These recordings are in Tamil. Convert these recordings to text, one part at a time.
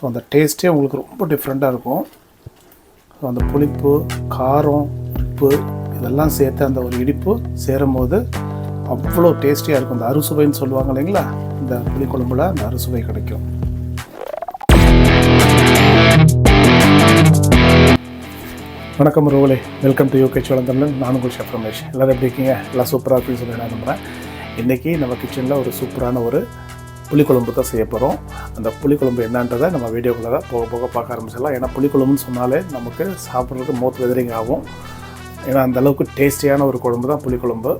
ஸோ அந்த டேஸ்ட்டே உங்களுக்கு ரொம்ப டிஃப்ரெண்ட்டாக இருக்கும். ஸோ அந்த புளிப்பு, காரம், உப்பு இதெல்லாம் சேர்த்து அந்த ஒரு இனிப்பு சேரும் போது அவ்வளோ டேஸ்டியாக இருக்கும். அந்த அறுசுவைன்னு சொல்லுவாங்க இல்லைங்களா, இந்த புளிக்குழம்புல அந்த அறுசுவை கிடைக்கும். வணக்கம் ரோலே, வெல்கம் டு யூகே சோழந்தமிழன். நான் உங்கள் ஷெஃப் ரமேஷ். எல்லோரும் எப்படி இருக்கீங்க? எல்லாம் சூப்பராக இருக்குன்னு சொல்லி நான் நம்புகிறேன். இன்றைக்கி நம்ம கிச்சனில் ஒரு சூப்பரான ஒரு புளிக்குழம்பு தான் செய்ய போகிறோம். அந்த புளிக்குழம்பு என்னன்றதை நம்ம வீடியோக்குள்ளே போக போக பார்க்க ஆரம்பிச்சிடலாம். ஏன்னா புளிக்குழம்புன்னு சொன்னாலே நமக்கு சாப்பிட்றதுக்கு மவுத் வெதரிங் ஆகும். ஏன்னா அந்தளவுக்கு டேஸ்டியான ஒரு குழம்பு தான் புளிக்குழம்பு.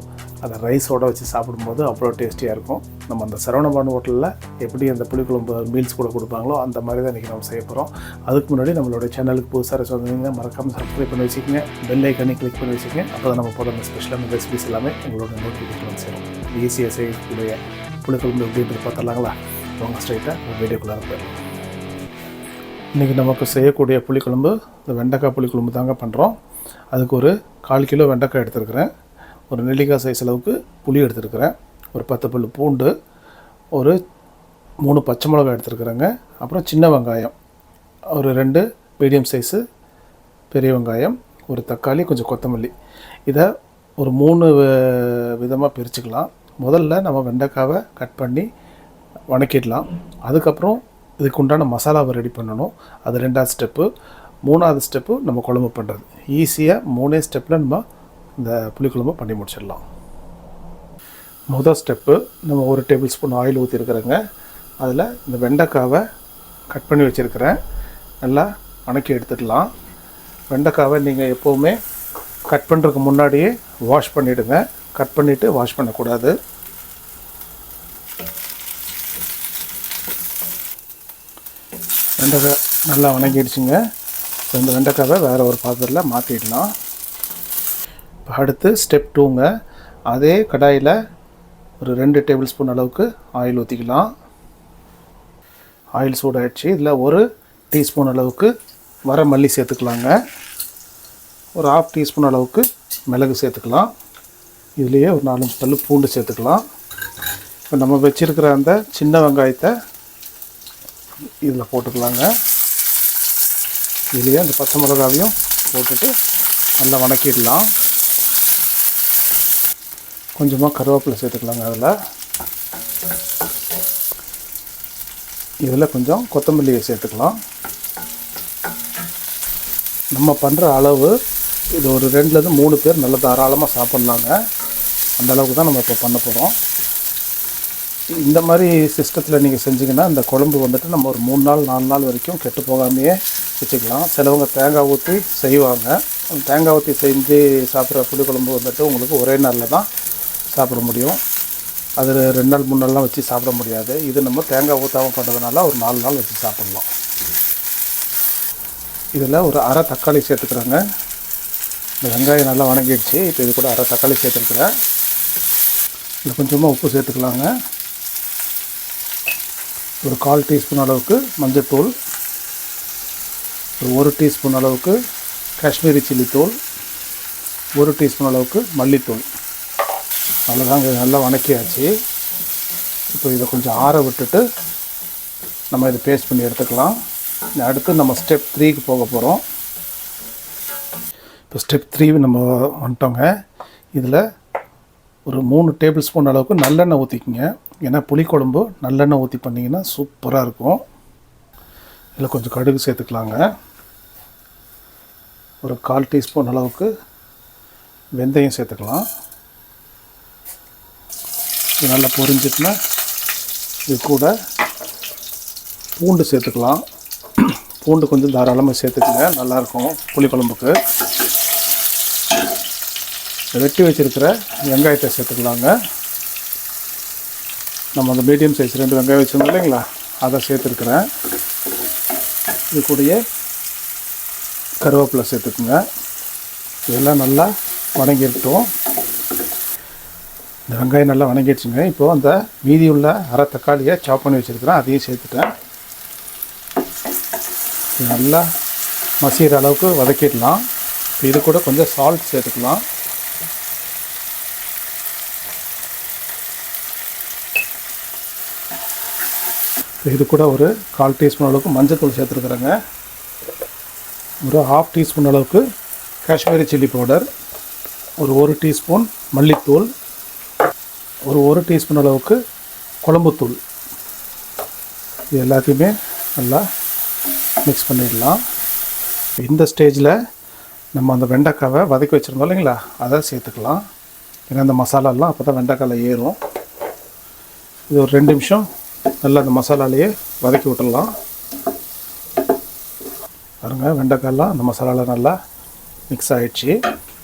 அதை ரைஸோடு வச்சு சாப்பிடும்போது அவ்வளோ டேஸ்டியாக இருக்கும். நம்ம அந்த சரவணபவன் ஹோட்டலில் எப்படி அந்த புளிக்குழம்பு மீல்ஸ் கூட கொடுப்பாங்களோ அந்த மாதிரி தான் இன்றைக்கி நம்ம செய்ய போகிறோம். அதுக்கு முன்னாடி நம்மளோட சேனலுக்கு புதுசாக வந்தீங்கன்னா மறக்காமல் சப்ஸ்கிரைப் பண்ணி வச்சுக்கோங்க, பெல் ஐக்கனை கிளிக் பண்ணி வச்சுக்கோங்க. அப்போ தான் நம்ம போகிற அந்த ஸ்பெஷலான ரெசிபிஸ் எல்லாமே உங்களோட நோட்டிஃபிகேஷன் வந்து சேரும். ஈஸியாக செய்யக்கூடிய புளிக்குழம்பு எப்படின்றது பார்த்துடலாங்களா? அவங்க ஸ்ட்ரைட்டாக வீடியோக்குள்ளே போயிடலாம். இன்றைக்கி நமக்கு செய்யக்கூடிய புளிக்குழம்பு இந்த வெண்டைக்காய் புளிக்குழம்பு தாங்க பண்ணுறோம். அதுக்கு ஒரு 1/4 கிலோ வெண்டைக்காய் எடுத்துருக்கிறேன், ஒரு நெல்லிக்காய் சைஸ் அளவுக்கு புளி எடுத்துருக்கிறேன், ஒரு 10 பல் பூண்டு, ஒரு 3 பச்சை மிளகாய் எடுத்துருக்குறேங்க, அப்புறம் சின்ன வெங்காயம் ஒரு 2 மீடியம் சைஸு பெரிய வெங்காயம், ஒரு தக்காளி, கொஞ்சம் கொத்தமல்லி. இதை ஒரு 3 விதமாக பிரிச்சுக்கலாம். முதல்ல நம்ம வெண்டைக்காவை கட் பண்ணி வணக்கிடலாம். அதுக்கப்புறம் இதுக்கு உண்டான மசாலாவை ரெடி பண்ணணும். அது 2வது ஸ்டெப்பு. 3வது ஸ்டெப்பு நம்ம குழம்பு பண்ணுறது. ஈஸியாக 3 ஸ்டெப்பில் நம்ம இந்த புளிக்குழம்பு பண்ணி முடிச்சிடலாம். முதல் ஸ்டெப்பு, நம்ம 1 டேபிள் ஸ்பூன் ஆயில் ஊற்றிருக்கிறேங்க. அதில் இந்த வெண்டைக்காவை கட் பண்ணி வச்சுருக்கிறேன், நல்லா வணக்கி எடுத்துக்கலாம். வெண்டைக்காவை நீங்கள் எப்போவுமே கட் பண்ணுறதுக்கு முன்னாடியே வாஷ் பண்ணிவிடுங்க. கட் பண்ணிவிட்டு வாஷ் பண்ணக்கூடாது. வெண்டைக்காய் நல்லா வணங்கிடுச்சுங்க. இந்த வெண்டைக்காவை வேறு ஒரு பாத்திரத்தில் மாற்றிடலாம். இப்போ அடுத்து ஸ்டெப் 2ங்க. அதே கடாயில் ஒரு 2 டேபிள் ஸ்பூன் அளவுக்கு ஆயில் ஊற்றிக்கலாம். ஆயில் சூடாகிடுச்சு. இதில் 1 டீஸ்பூன் அளவுக்கு வர மல்லி சேர்த்துக்கலாங்க. ஒரு 1/2 டீஸ்பூன் அளவுக்கு மிளகு சேர்த்துக்கலாம். இதுலேயே ஒரு 4 பல் பூண்டு சேர்த்துக்கலாம். இப்போ நம்ம வச்சுருக்கிற அந்த சின்ன வெங்காயத்தை இதில் போட்டுக்கலாங்க. இதுலேயே அந்த பச்சை மிளகாவையும் போட்டுட்டு நல்லா வணக்கிடலாம். கொஞ்சமாக கருவேப்பிலை சேர்த்துக்கலாங்க. இதில் கொஞ்சம் கொத்தமல்லியை சேர்த்துக்கலாம். நம்ம பண்ணுற அளவு இது ஒரு 2லேருந்து 3 பேர் நல்லா தாராளமாக சாப்பிட்லாங்க. அந்த அளவுக்கு தான் நம்ம இப்போ பண்ண போகிறோம். இந்த மாதிரி சிஸ்டத்தில் நீங்கள் செஞ்சிங்கன்னா இந்த குழம்பு வந்துட்டு நம்ம ஒரு 3 நாள் 4 நாள் வரைக்கும் கெட்டு போகாமையே வச்சுக்கலாம். சிலவங்க தேங்காய் ஊற்றி செய்வாங்க. தேங்காய் ஊற்றி செஞ்சு சாப்பிட்ற புளிக்குழம்பு வந்துட்டு உங்களுக்கு ஒரே நாளில் தான் சாப்பிட முடியும். அது 2 நாள் 3 நாள்லாம் வச்சு சாப்பிட முடியாது. இது நம்ம தேங்காய் ஊற்றாமல் பண்ணுறதுனால ஒரு 4 நாள் வச்சு சாப்பிட்லாம். இதில் ஒரு 1/2 தக்காளி சேர்த்துக்கிறேங்க. இந்த வெங்காயம் நல்லா வணங்கிடுச்சு. இப்போ இது கூட 1/2 தக்காளி சேர்த்துருக்குறேன். இது கொஞ்சமாக உப்பு சேர்த்துக்கலாங்க. ஒரு 1/4 டீஸ்பூன் அளவுக்கு மஞ்சள்தூள், ஒரு 1 டீஸ்பூன் அளவுக்கு காஷ்மீரி சில்லி தூள், 1 டீஸ்பூன் அளவுக்கு மல்லித்தூள். அவ்வளோதாங்க. நல்லா வணக்கியாச்சு. இப்போ இதை கொஞ்சம் ஆற விட்டுட்டு நம்ம இதை பேஸ்ட் பண்ணி எடுத்துக்கலாம். அடுத்து நம்ம ஸ்டெப் 3க்கு போக போகிறோம். இப்போ ஸ்டெப் 3 நம்ம வந்துட்டோங்க. இதில் ஒரு 3 டேபிள் ஸ்பூன் அளவுக்கு நல்லெண்ணெய் ஊற்றிக்குங்க. ஏன்னா புளிக்குழம்பு நல்லெண்ணெய் ஊற்றி பண்ணிங்கன்னா சூப்பராக இருக்கும். இதில் கொஞ்சம் கடுகு சேர்த்துக்கலாங்க. ஒரு 1/4 டீஸ்பூன் அளவுக்கு வெந்தயம் சேர்த்துக்கலாம். இது நல்லா பொரிஞ்சிட்டுனா இது கூட பூண்டு சேர்த்துக்கலாம். பூண்டு கொஞ்சம் தாராளமாக சேர்த்துக்குங்க, நல்லாயிருக்கும் புளிக்குழம்புக்கு. வெட்டி வச்சுருக்கிற வெங்காயத்தை சேர்த்துக்கலாங்க. நம்ம அந்த மீடியம் சைஸ் 2 வெங்காயம் வச்சுருந்தோம் இல்லைங்களா, அதை சேர்த்துருக்குறேன். இது கூடயே கருவேப்பிலை சேர்த்துக்குங்க. இதெல்லாம் நல்லா வணங்கிட்டோம். இந்த வெங்காயம் நல்லா வணங்கிடுச்சுங்க. இப்போது அந்த மீதி உள்ள 1/2 தக்காளியை சாப் பண்ணி வச்சுருக்கிறேன், அதையும் சேர்த்துட்டேன். நல்லா மசிகிற அளவுக்கு வதக்கிடலாம். இது கூட கொஞ்சம் சால்ட் சேர்த்துக்கலாம். இது கூட ஒரு 1/4 டீஸ்பூன் அளவுக்கு மஞ்சள் சேர்த்துருக்குறேங்க. ஒரு 1/2 டீஸ்பூன் அளவுக்கு காஷ்மீரி சில்லி பவுடர், ஒரு 1 டீஸ்பூன் மல்லித்தூள், ஒரு 1 டீஸ்பூன் அளவுக்கு குழம்புத்தூள். இது எல்லாத்தையுமே நல்லா மிக்ஸ் பண்ணிடலாம். இந்த ஸ்டேஜில் நம்ம அந்த வெண்டைக்காவை வதக்கி வச்சுருந்தோம் இல்லைங்களா, அதை சேர்த்துக்கலாம். ஏன்னா அந்த மசாலாலாம் அப்போ தான் வெண்டைக்காயில் ஏறும். இது ஒரு 2 நிமிஷம் நல்லா அந்த மசாலாலேயே வதக்கி விட்டுடலாம். பாருங்க, வெண்டைக்காயெல்லாம் அந்த மசாலாவில் நல்லா மிக்ஸ் ஆகிடுச்சு.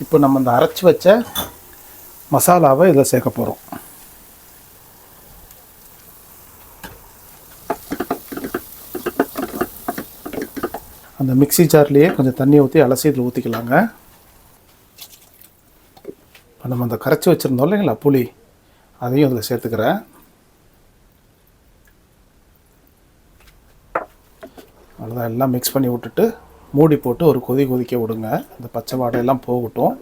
இப்போ நம்ம அந்த அரைச்சி வச்ச மசாலாவை இதில் சேர்க்க போகிறோம். அந்த மிக்ஸி ஜார்லேயே கொஞ்சம் தண்ணி ஊற்றி அலசி இதில் ஊற்றிக்கலாங்க. இப்போ நம்ம அந்த கரைச்சி வச்சுருந்தோம் இல்லைங்களா புளி, அதையும் இதில் சேர்த்துக்கிறேன். அவ்வளோதான், எல்லாம் மிக்ஸ் பண்ணி விட்டுட்டு மூடி போட்டு ஒரு கொதிக்க விடுங்க. அந்த பச்சை வாடையெல்லாம் போகட்டும்.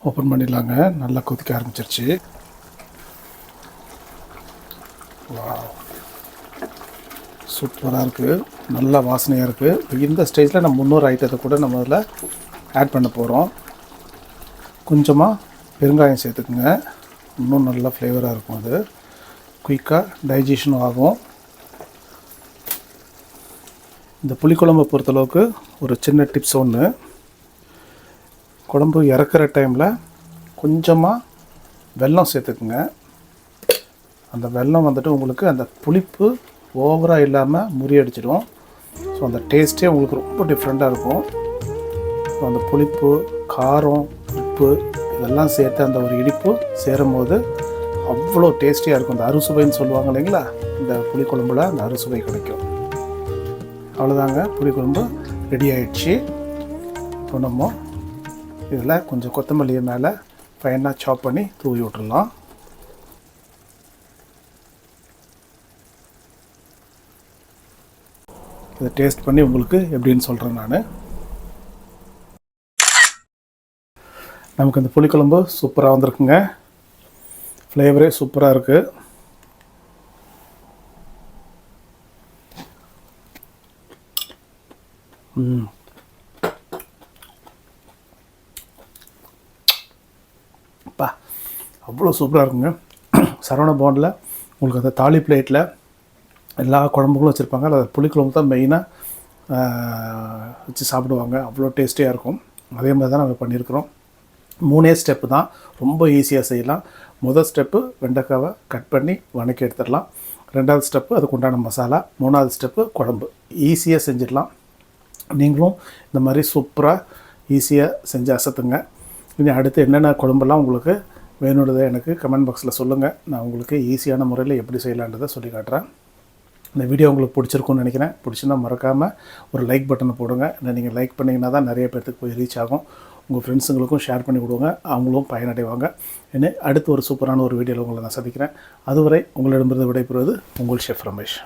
ஓப்பன் பண்ணிடலாங்க. நல்லா கொதிக்க ஆரம்பிச்சிருச்சு. சூப்பராக இருக்குது, நல்லா வாசனையாக இருக்குது. இந்த ஸ்டேஜில் நம்ம இன்னொரு ஐட்டத்தை கூட நம்ம அதில் ஆட் பண்ண போகிறோம். கொஞ்சமாக பெருங்காயம் சேர்த்துக்குங்க. இன்னும் நல்லா ஃப்ளேவராக இருக்கும். அது குயிக்காக டைஜஷனும் ஆகும். இந்த புளிக்குழம்பை பொறுத்தளவுக்கு ஒரு சின்ன டிப்ஸ் ஒன்று, குழம்பு இறக்குற டைமில் கொஞ்சமாக வெல்லம் சேர்த்துக்குங்க. அந்த வெல்லம் வந்துட்டு உங்களுக்கு அந்த புளிப்பு ஓவராக இல்லாமல் முறியடிச்சிடும். ஸோ அந்த டேஸ்ட்டே உங்களுக்கு ரொம்ப டிஃப்ரெண்ட்டாக இருக்கும். ஸோ அந்த புளிப்பு, காரம், உப்பு இதெல்லாம் சேர்த்து அந்த ஒரு இனிப்பு சேரும்போது அவ்வளோ டேஸ்டியாக இருக்கும். அந்த அறுசுவைன்னு சொல்லுவாங்க இல்லைங்களா, இந்த புளிக்குழம்புல அந்த அறுசுவை கிடைக்கும். அவ்வளோதாங்க, புளிக்குழம்பு ரெடி ஆகிடுச்சு. இப்போ நம்ம இதில் கொஞ்சம் கொத்தமல்லியை மேலே ஃபைனாக சாப் பண்ணி தூவி விட்டுடலாம். இதை டேஸ்ட் பண்ணி உங்களுக்கு எப்படின்னு சொல்கிறேன் நான். நமக்கு இந்த புளிக்குழம்பு சூப்பராக வந்திருக்குங்க. ஃப்ளேவரே சூப்பராக இருக்குது. அப்பா, அவ்வளோ சூப்பராக இருக்குங்க. சரவண பவனில் உங்களுக்கு அந்த தாலி பிளேட்டில் எல்லா குழம்புகளும் வச்சுருப்பாங்க. அதில் புளிக்குழம்பு தான் மெயினாக வச்சு சாப்பிடுவாங்க. அவ்வளோ டேஸ்டியாக இருக்கும். அதே மாதிரி தான் நாங்கள் பண்ணியிருக்கிறோம். 3 ஸ்டெப்பு தான், ரொம்ப ஈஸியாக செய்யலாம். முதல் ஸ்டெப்பு வெண்டைக்காவை கட் பண்ணி வணக்கி எடுத்துடலாம். 2வது ஸ்டெப்பு அதுக்கு உண்டான மசாலா. 3வது ஸ்டெப்பு குழம்பு. ஈஸியாக செஞ்சிடலாம். நீங்களும் இந்த மாதிரி சூப்பராக ஈஸியாக செஞ்சு அசத்துங்க. இனி அடுத்து என்னென்ன குழம்பெல்லாம் உங்களுக்கு வேணுன்றதை எனக்கு கமெண்ட் பாக்ஸில் சொல்லுங்கள். நான் உங்களுக்கு ஈஸியான முறையில் எப்படி செய்யலான்றதை சொல்லி காட்டுறேன். இந்த வீடியோ உங்களுக்கு பிடிச்சிருக்குன்னு நினைக்கிறேன். பிடிச்சிருந்தா மறக்காமல் ஒரு லைக் பட்டனை போடுங்க. நீங்கள் லைக் பண்ணிங்கன்னா தான் நிறைய பேர்த்துக்கு போய் ரீச் ஆகும். உங்கள் ஃப்ரெண்ட்ஸுங்களுக்கும் ஷேர் பண்ணி கொடுங்க, அவங்களும் பயனடைவாங்க. என்ன அடுத்து ஒரு சூப்பரான ஒரு வீடியோவில் உங்களை நான் சந்திக்கிறேன். அதுவரை உங்களிடமிருந்து விடைபெறுவது உங்கள் ஷெஃப் ரமேஷ்.